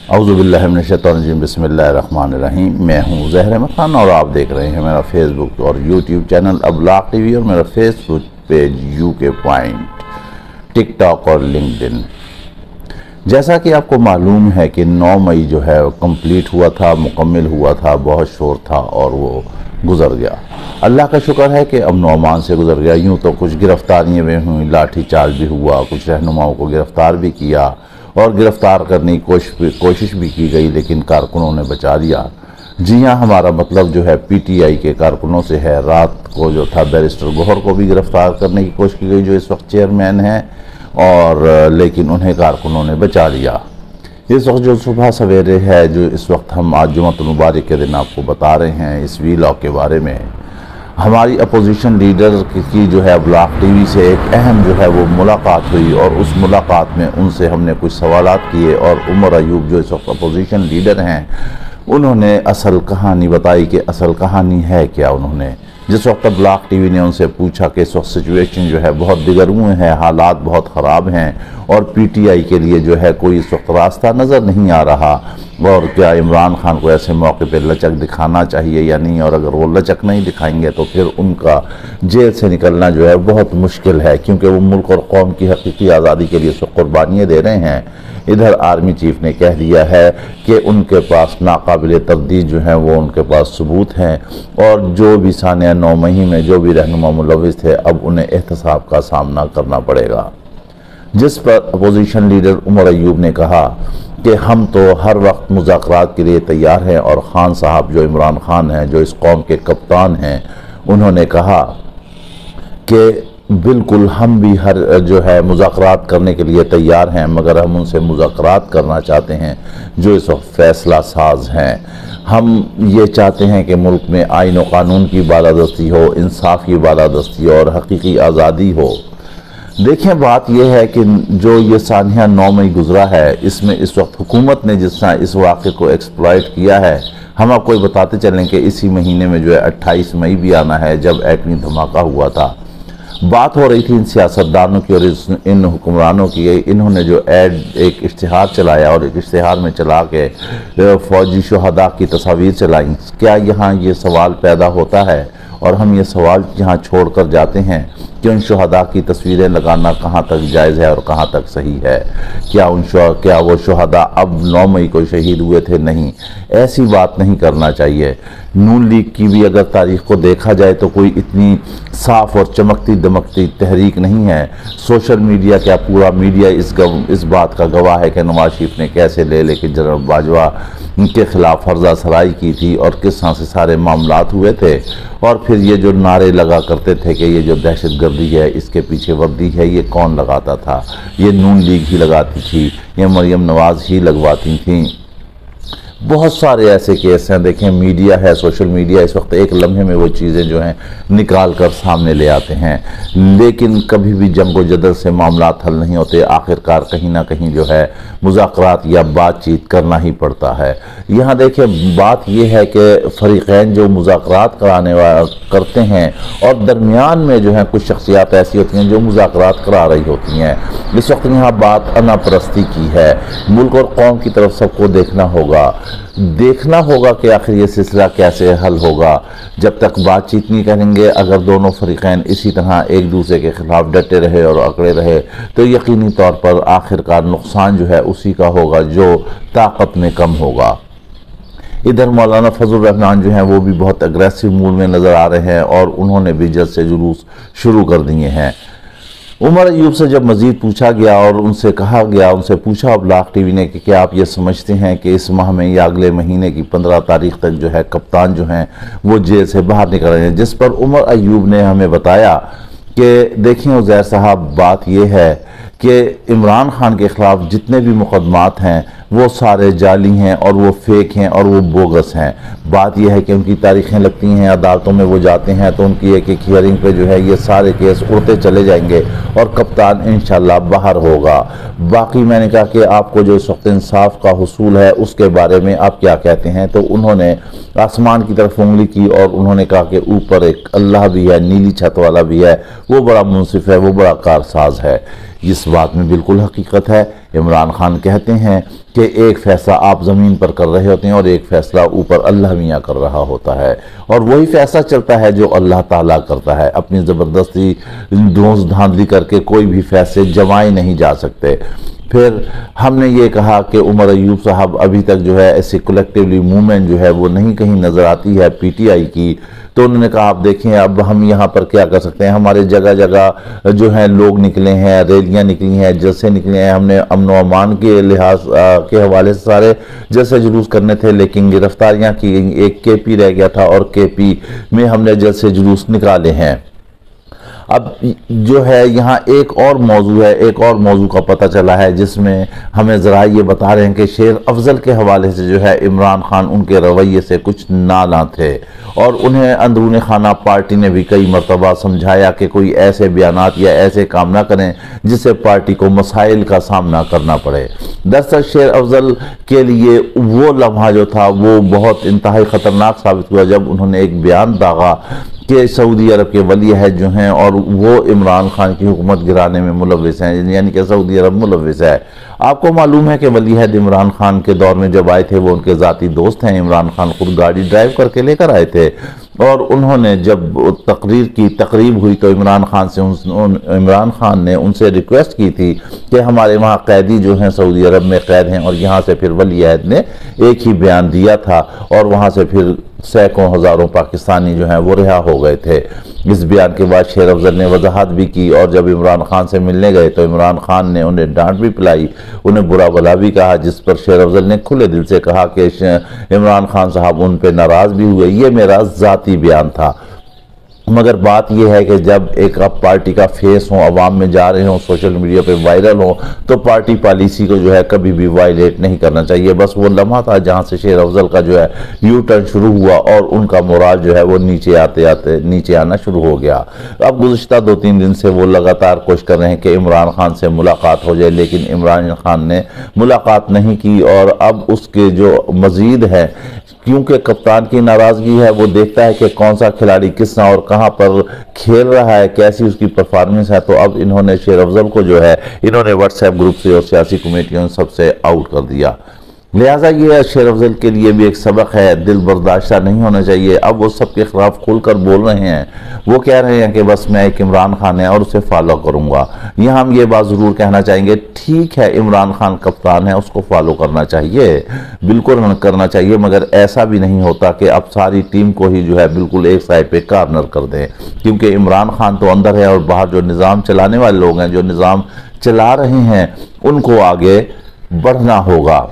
औज़ुबिल्लाहि मिनश्शैतानिर्रजीम बिस्मिल्लाहिर्रहमानिर्रहीम। मैं हूँ ज़हर अहमद खान और आप देख रहे हैं मेरा फेसबुक और यूट्यूब चैनल अब्लाग टीवी और मेरा Facebook page UK point, TikTok और लिंक्डइन। जैसा कि आपको मालूम है कि 9 मई जो है कंप्लीट हुआ था, मुकम्मल हुआ था, बहुत शोर था और वो गुज़र गया। अल्लाह का शुक्र है कि अमन अमान से गुज़र गया। यूँ तो कुछ गिरफ्तारियाँ भी हुई, लाठी चार्ज भी हुआ, कुछ रहनुमाओं को गिरफ़्तार भी किया और गिरफ़्तार करने की कोशिश भी की गई, लेकिन कारकुनों ने बचा लिया। जी हाँ, हमारा मतलब जो है पीटीआई के कारकुनों से है। रात को जो था बैरिस्टर गौहर को भी गिरफ़्तार करने की कोशिश की गई, जो इस वक्त चेयरमैन हैं, और लेकिन उन्हें कारकुनों ने बचा लिया। इस वक्त जो सुबह सवेरे है, जो इस वक्त हम आज जुम्मतुल मुबारक के दिन आपको बता रहे हैं इस वीलॉग के बारे में, हमारी अपोजिशन लीडर की जो है अब्लाग टीवी से एक अहम जो है वो मुलाकात हुई और उस मुलाकात में उनसे हमने कुछ सवालात किए और उमर अयूब जो इस वक्त अपोजिशन लीडर हैं उन्होंने असल कहानी बताई कि असल कहानी है क्या। उन्होंने जिस वक्त अब्लाग टीवी ने उनसे पूछा कि इस वक्त सिचुएशन जो है बहुत दिगरगुं है, हालात बहुत ख़राब हैं और पीटीआई के लिए जो है कोई इस वक्त रास्ता नज़र नहीं आ रहा, और क्या इमरान खान को ऐसे मौके पे लचक दिखाना चाहिए या नहीं, और अगर वो लचक नहीं दिखाएंगे तो फिर उनका जेल से निकलना जो है बहुत मुश्किल है, क्योंकि वो मुल्क और कौम की हकीकी आज़ादी के लिए कुर्बानियाँ दे रहे हैं। इधर आर्मी चीफ ने कह दिया है कि उनके पास नाकाबिल तरदीद जो हैं वो उनके पास सबूत हैं, और जो भी सानिया 9 मई में जो भी रहनुमा मुलविस थे अब उन्हें एहतसाब का सामना करना पड़ेगा। जिस पर अपोजिशन लीडर उमर अयूब ने कहा कि हम तो हर वक्त मुज़ाकरात के लिए तैयार हैं, और खान साहब जो इमरान खान हैं, जो इस कौम के कप्तान हैं, उन्होंने कहा कि बिल्कुल हम भी हर जो है मुज़ाकरात करने के लिए तैयार हैं, मगर हम उनसे मुज़ाकरात करना चाहते हैं जो इस वक्त फ़ैसला साज हैं। हम ये चाहते हैं कि मुल्क में आईन व कानून की बालादस्ती हो, इंसाफ की बालादस्ती हो और हकीकी आज़ादी हो। देखें, बात यह है कि जो ये सानिया 9 मई गुजरा है, इसमें इस वक्त हुकूमत ने जिस तरह इस वाक़े को एक्सप्लॉइट किया है, हम आपको बताते चलें कि इसी महीने में जो है 28 मई भी आना है, जब एटमी धमाका हुआ था। बात हो रही थी इन सियासतदानों की और इन हुक्मरानों की। इन्होंने जो एक इश्तिहार चलाया और एक इश्तिहार में चला के फ़ौजी शहदा की तस्वीर चलाई। क्या यहाँ ये सवाल पैदा होता है, और हम ये सवाल यहाँ छोड़ कर जाते हैं कि उन शहदा की तस्वीरें लगाना कहाँ तक जायज़ है और कहाँ तक सही है। क्या वो शहदा अब 9 मई को शहीद हुए थे? नहीं, ऐसी बात नहीं करना चाहिए। नून लीग की भी अगर तारीख़ को देखा जाए तो कोई इतनी साफ़ और चमकती दमकती तहरीक नहीं है। सोशल मीडिया, क्या पूरा मीडिया इस बात का गवाह है कि नवाज शरीफ ने कैसे लेके जनरल बाजवा के ख़िलाफ़ फर्जा सराई की थी और किस तरह से सारे मामलात हुए थे। और फिर ये जो नारे लगा करते थे कि ये जो दहशतगर्दी है, इसके पीछे वर्दी है, ये कौन लगाता था? ये नून लीग ही लगाती थी, ये मरियम नवाज़ ही लगवाती थी। बहुत सारे ऐसे केस हैं। देखें, मीडिया है, सोशल मीडिया इस वक्त एक लम्हे में वो चीज़ें जो हैं निकाल कर सामने ले आते हैं, लेकिन कभी भी जंग व जदल से मामलात हल नहीं होते। आखिरकार कहीं ना कहीं जो है मुज़ाकरात या बातचीत करना ही पड़ता है। यहाँ देखें, बात यह है कि फ़रीक़ैन जो मुज़ाकरात करते हैं और दरमियान में जो है कुछ शख्सियात ऐसी होती हैं जो मुज़ाकरात करा रही होती हैं। इस वक्त यहाँ बात अनापरस्ती की है। मुल्क और कौम की तरफ सबको देखना होगा कि आखिर ये सिलसिला कैसे हल होगा। जब तक बातचीत नहीं करेंगे, अगर दोनों फरीक़ैन इसी तरह एक दूसरे के खिलाफ डटे रहे और अकड़े रहे, तो यकीनी तौर पर आखिरकार नुकसान जो है उसी का होगा जो ताकत में कम होगा। इधर मौलाना फजल रहमान जो हैं वो भी बहुत अग्रेसिव मूड में नज़र आ रहे हैं और उन्होंने भी जल्द से जुलूस शुरू कर दिए हैं। उमर अयूब से जब मज़ीद पूछा गया और उनसे कहा गया, उनसे पूछा अब्लाग टीवी ने कि क्या आप ये समझते हैं कि इस माह में या अगले महीने की 15 तारीख तक जो है कप्तान जो हैं वो जेल से बाहर निकल रहे हैं। जिस पर उमर अयूब ने हमें बताया कि देखिए उज़ैर साहब, बात यह है कि इमरान खान के ख़िलाफ़ जितने भी मुकदमात हैं वो सारे जाली हैं और वो फेक हैं और वो बोगस हैं। बात यह है कि उनकी तारीखें लगती हैं, अदालतों में वो जाते हैं तो उनकी एक एक हियरिंग पे जो है ये सारे केस उड़ते चले जाएंगे और कप्तान इंशाल्लाह बाहर होगा। बाकी मैंने कहा कि आपको जो इस वक्त इंसाफ का हुसूल है उसके बारे में आप क्या कहते हैं? तो उन्होंने आसमान की तरफ उंगली की और उन्होंने कहा कि ऊपर एक अल्लाह भी है, नीली छत वाला भी है, वो बड़ा मुंसिफ है, वो बड़ा कारसाज है। इस बात में बिल्कुल हकीकत है। इमरान खान कहते हैं कि एक फ़ैसला आप ज़मीन पर कर रहे होते हैं और एक फ़ैसला ऊपर अल्लाह मियाँ कर रहा होता है, और वही फ़ैसला चलता है जो अल्लाह ताला करता है। अपनी ज़बरदस्ती धोंस धांधली करके कोई भी फ़ैसले जमाए नहीं जा सकते। फिर हमने ये कहा कि उमर अयूब साहब अभी तक जो है ऐसी कलेक्टिवली मूवमेंट जो है वो नहीं कहीं नज़र आती है पीटीआई की। तो उन्होंने कहा आप देखें अब हम यहाँ पर क्या कर सकते हैं, हमारे जगह जगह जो है लोग निकले हैं, रैलियाँ निकली हैं, जलसे निकले हैं। हमने अमन व अमान के लिहाज के हवाले से सारे जलसे जुलूस करने थे, लेकिन गिरफ्तारियाँ की गई, एक केपी रह गया था और केपी में हमने जलसे जुलूस निकाले हैं। अब जो है यहाँ एक और मौजू है, एक और मौजू का पता चला है जिसमें हमें ज़रा ये बता रहे हैं कि शेर अफजल के हवाले से जो है इमरान खान उनके रवैये से कुछ नाला थे, और उन्हें अंदरूनी खाना पार्टी ने भी कई मरतबा समझाया कि कोई ऐसे बयानात या ऐसे काम ना करें जिससे पार्टी को मसाइल का सामना करना पड़े। दरअसल शेर अफजल के लिए वो लम्हा जो था वो बहुत इंतहाई ख़तरनाक साबित हुआ जब उन्होंने एक बयान दागा कि सऊदी अरब के वली अहद जो हैं और वो इमरान खान की हुकूमत गिराने में मुलव्विस हैं, यानी कि सऊदी अरब मुलव्विस है। आपको मालूम है कि वली अहद इमरान खान के दौर में जब आए थे वो उनके ज़ाती दोस्त हैं। इमरान खान खुद गाड़ी ड्राइव करके लेकर आए थे, और उन्होंने जब तकरीब हुई तो इमरान खान ने उनसे रिक्वेस्ट की थी कि हमारे वहाँ कैदी जो हैं सऊदी अरब में कैद हैं, और यहाँ से फिर वली अहद ने एक ही बयान दिया था और वहाँ से फिर सैकड़ों हज़ारों पाकिस्तानी जो हैं वो रिहा हो गए थे। इस बयान के बाद शेर अफजल ने वजाहत भी की, और जब इमरान खान से मिलने गए तो इमरान खान ने उन्हें डांट भी पिलाई, उन्हें बुरा भला भी कहा, जिस पर शेर अफजल ने खुले दिल से कहा कि इमरान खान साहब उन पर नाराज़ भी हुए, ये मेरा ज़ाती बयान था। मगर बात यह है कि जब एक आप पार्टी का फेस हो, आवाम में जा रहे हों, सोशल मीडिया पे वायरल हो, तो पार्टी पॉलिसी को जो है कभी भी वायलेट नहीं करना चाहिए। बस वो लम्हा था जहां से शेर अफजल का जो है यू टर्न शुरू हुआ और उनका मोराल जो है वो नीचे आते आते नीचे आना शुरू हो गया। अब गुज़िश्ता 2-3 दिन से वो लगातार कोशिश कर रहे हैं कि इमरान खान से मुलाकात हो जाए, लेकिन इमरान खान ने मुलाकात नहीं की। और अब उसके जो मज़ीद है, क्योंकि कप्तान की नाराज़गी है, वो देखता है कि कौन सा खिलाड़ी किस तरह और कहां पर खेल रहा है, कैसी उसकी परफॉर्मेंस है। तो अब इन्होंने शेर अफजल को जो है इन्होंने व्हाट्सएप ग्रुप से और सियासी कमेटियों सबसे आउट कर दिया। लिहाजा ये शेर अफजल के लिए भी एक सबक है, दिल बर्दाश्ता नहीं होना चाहिए। अब वो सबके खिलाफ खुलकर बोल रहे हैं, वो कह रहे हैं कि बस मैं एक इमरान खान है और उसे फॉलो करूंगा। यहाँ हम ये बात ज़रूर कहना चाहेंगे, ठीक है इमरान खान कप्तान है, उसको फॉलो करना चाहिए, बिल्कुल करना चाहिए, मगर ऐसा भी नहीं होता कि अब सारी टीम को ही जो है बिल्कुल एक साइड पे कार्नर कर दें, क्योंकि इमरान खान तो अंदर है और बाहर जो निज़ाम चलाने वाले लोग हैं, जो निज़ाम चला रहे हैं, उनको आगे बढ़ना होगा।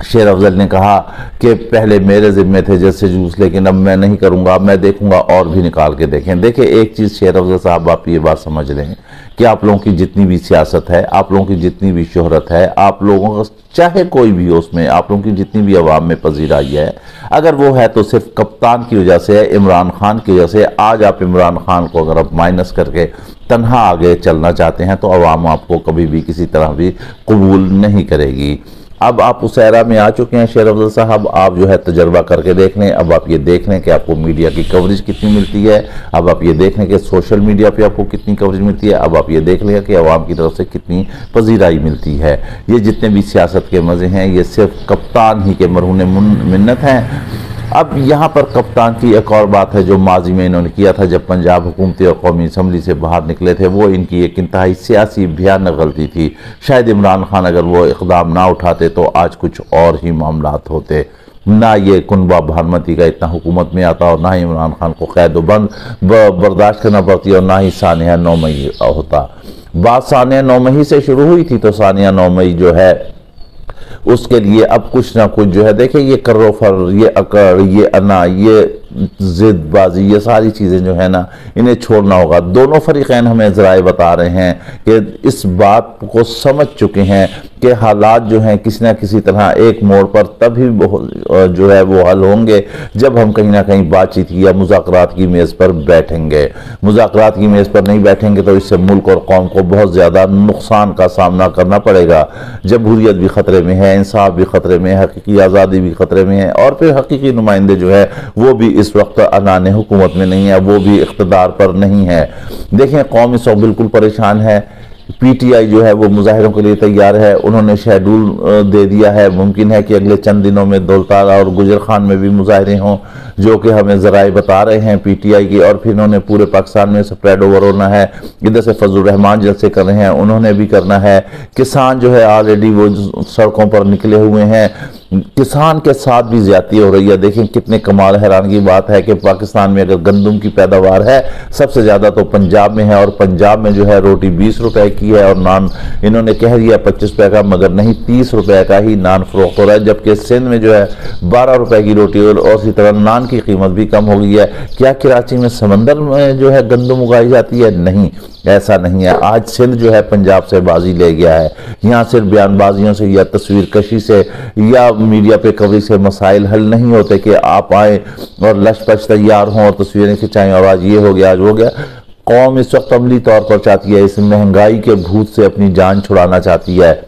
शेर अफजल ने कहा कि पहले मेरे ज़िम्मे थे जैसे जूस, लेकिन अब मैं नहीं करूंगा, मैं देखूंगा और भी निकाल के देखें। देखिए एक चीज़ शेर अफजल साहब, आप ये बात समझ लें कि आप लोगों की जितनी भी सियासत है, आप लोगों की जितनी भी शोहरत है, आप लोगों का चाहे कोई भी हो उसमें, आप लोगों की जितनी भी आवाम में पजीराई है, अगर वो है तो सिर्फ कप्तान की वजह से है, इमरान खान की वजह से। आज आप इमरान खान को अगर आप माइनस करके तन्हा आगे चलना चाहते हैं तो आवाम आपको कभी भी किसी तरह भी कबूल नहीं करेगी। अब आप उस एरा में आ चुके हैं शेर अफजल साहब, आप जो है तजर्बा करके देख लें। अब आप ये देख लें कि आपको मीडिया की कवरेज कितनी मिलती है, अब आप ये देख लें कि सोशल मीडिया पे आपको कितनी कवरेज मिलती है, अब आप ये देख लें कि आवाम की तरफ से कितनी पजीराई मिलती है। ये जितने भी सियासत के मज़े हैं ये सिर्फ कप्तान ही के मरहून मिन्नत हैं। अब यहाँ पर कप्तान की एक और बात है जो माजी में इन्होंने किया था जब पंजाब हुकूमती और कौमी असम्बली से बाहर निकले थे, वो इनकी एक इंतहाई सियासी भयानक गलती थी। शायद इमरान खान अगर वो इक़दाम ना उठाते तो आज कुछ और ही मामलात होते, ना ये कुनबा भानमती का इतना हुकूमत में आता और ना ही इमरान खान को कैद बंद बर्दाश्त करना पड़ती और ना ही सानिया 9 मई होता। बात सानिया 9 मई से शुरू हुई थी, तो सानिया 9 मई जो है उसके लिए अब कुछ ना कुछ जो है, देखिए ये कर्रोफर, ये अकड़, ये अना, ये जिदबाजी, ये सारी चीज़ें जो है ना इन्हें छोड़ना होगा। दोनों फरीक़ैन हमें ज़राए बता रहे हैं कि इस बात को समझ चुके हैं कि हालात जो हैं किसी न किसी तरह एक मोड़ पर तभी जो है वो हल होंगे जब हम कहीं ना कहीं बातचीत या मुज़ाकरात की मेज़ पर बैठेंगे। मुज़ाकरात की मेज़ पर नहीं बैठेंगे तो इससे मुल्क और कौम को बहुत ज़्यादा नुकसान का सामना करना पड़ेगा। जमहूरियत भी ख़तरे में है, इंसाफ भी ख़तरे में है, हकीकी आज़ादी भी ख़तरे में है, और फिर हकीकी नुमाइंदे जो है वो भी इस वक्त अनाने हुकूमत में नहीं है, वो भी इख्तिदार पर नहीं है। देखें कौम इस वक्त बिल्कुल परेशान है। पीटीआई जो है वो मुजाहिरों के लिए तैयार है, उन्होंने शेड्यूल दे दिया है। मुमकिन है कि अगले चंद दिनों में दौलतारा और गुजर खान में भी मुजाहरे हों, जो कि हमें ज़राए बता रहे हैं पीटीआई की। और फिर इन्होंने पूरे पाकिस्तान में स्प्रेड ओवर होना है। इधर से फजल रहमान जलसे कर रहे हैं, उन्होंने भी करना है। किसान जो है ऑलरेडी वो सड़कों पर निकले हुए हैं। किसान के साथ भी ज्यादती हो रही है। देखें कितने कमाल हैरान की बात है कि पाकिस्तान में अगर गंदम की पैदावार है सबसे ज्यादा तो पंजाब में है, और पंजाब में जो है रोटी 20 रुपए की है और नान इन्होंने कह दिया 25 रुपए का, मगर नहीं 30 रुपए का ही नान फरोख्त हो रहा है। जबकि सिंध में जो है 12 रुपए की रोटी और इसी तरह नान की कीमत भी कम हो गई है। क्या कराची में समंदर में जो है गंदम उगाई जाती है? नहीं, ऐसा नहीं है। आज सिंध जो है पंजाब से बाजी ले गया है। यहाँ सिर्फ बयानबाजियों से या तस्वीर कशी से या मीडिया पे कवरेज से मसाइल हल नहीं होते कि आप आए और लश-पश तैयार हों और तस्वीरें खिंचाएं और आज ये हो गया, आज हो गया। कौम इस वक्त अमली तौर पर चाहती है, इस महंगाई के भूत से अपनी जान छुड़ाना चाहती है।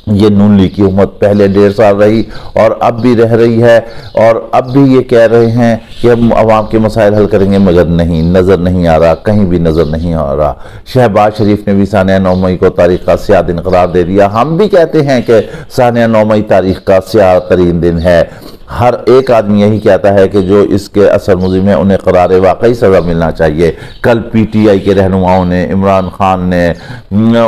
ये नून लीग की हुकूमत पहले 1.5 साल रही और अब भी रह रही है, और अब भी ये कह रहे हैं कि हम आवाम के मसाइल हल करेंगे, मगर नहीं, नज़र नहीं आ रहा, कहीं भी नज़र नहीं आ रहा। शहबाज शरीफ ने भी सानिया 9 मई को तारीख का स्याह दिन करार दे दिया। हम भी कहते हैं कि सानिया 9 मई तारीख का स्याह तरीन दिन है। हर एक आदमी यही कहता है कि जो इसके असल मुज़िम है उन्हें करार वाकई सज़ा मिलना चाहिए। कल पीटीआई के रहनुमाओं ने, इमरान खान ने,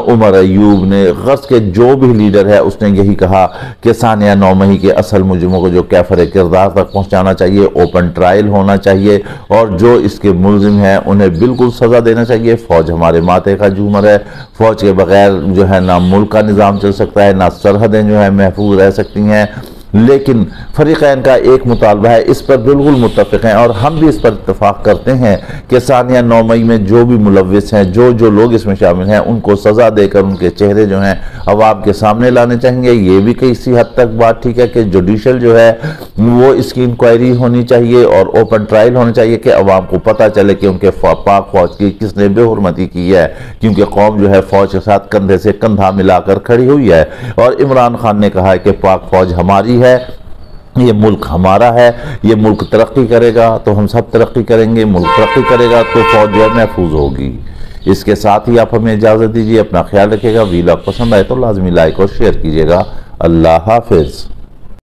उमर अयूब ने, गज़ के जो भी लीडर है उसने यही कहा कि सानिया 9 मई के असल मुजरिमों को जो कैफर किरदार तक पहुँचाना चाहिए, ओपन ट्रायल होना चाहिए, और जो इसके मुलजिम हैं उन्हें बिल्कुल सज़ा देना चाहिए। फ़ौज हमारे माथे का झूमर है, फ़ौज के बगैर जो है ना मुल्क का निज़ाम चल सकता है, ना सरहदें जो है महफूज रह सकती हैं। लेकिन फरीक़ैन का एक मुतालबा है, इस पर बिल्कुल मुत्तफ़िक़ हैं और हम भी इस पर इत्तफ़ाक़ करते हैं कि सानिया 9 मई में जो भी मुलव्विस हैं, जो लोग इसमें शामिल हैं, उनको सज़ा देकर उनके चेहरे जो हैं अवाम के सामने लाने चाहिए। ये भी किसी हद तक बात ठीक है कि जुडिशल जो है वो इसकी इंक्वायरी होनी चाहिए और ओपन ट्रायल होना चाहिए कि अवाम को पता चले कि उनके पाक फ़ौज की किसने बेहुरमती की है, क्योंकि कौम जो है फ़ौज के साथ कंधे से कंधा मिलाकर खड़ी हुई है। और इमरान खान ने कहा है कि पाक फ़ौज हमारी है, ये मुल्क हमारा है, ये मुल्क तरक्की करेगा तो हम सब तरक्की करेंगे, मुल्क तरक्की करेगा तो फौज जो है महफूज होगी। इसके साथ ही आप हमें इजाज़त दीजिए, अपना ख्याल रखिएगा। वीडियो पसंद आए तो लाजमी लाइक और शेयर कीजिएगा। अल्लाह हाफिज़।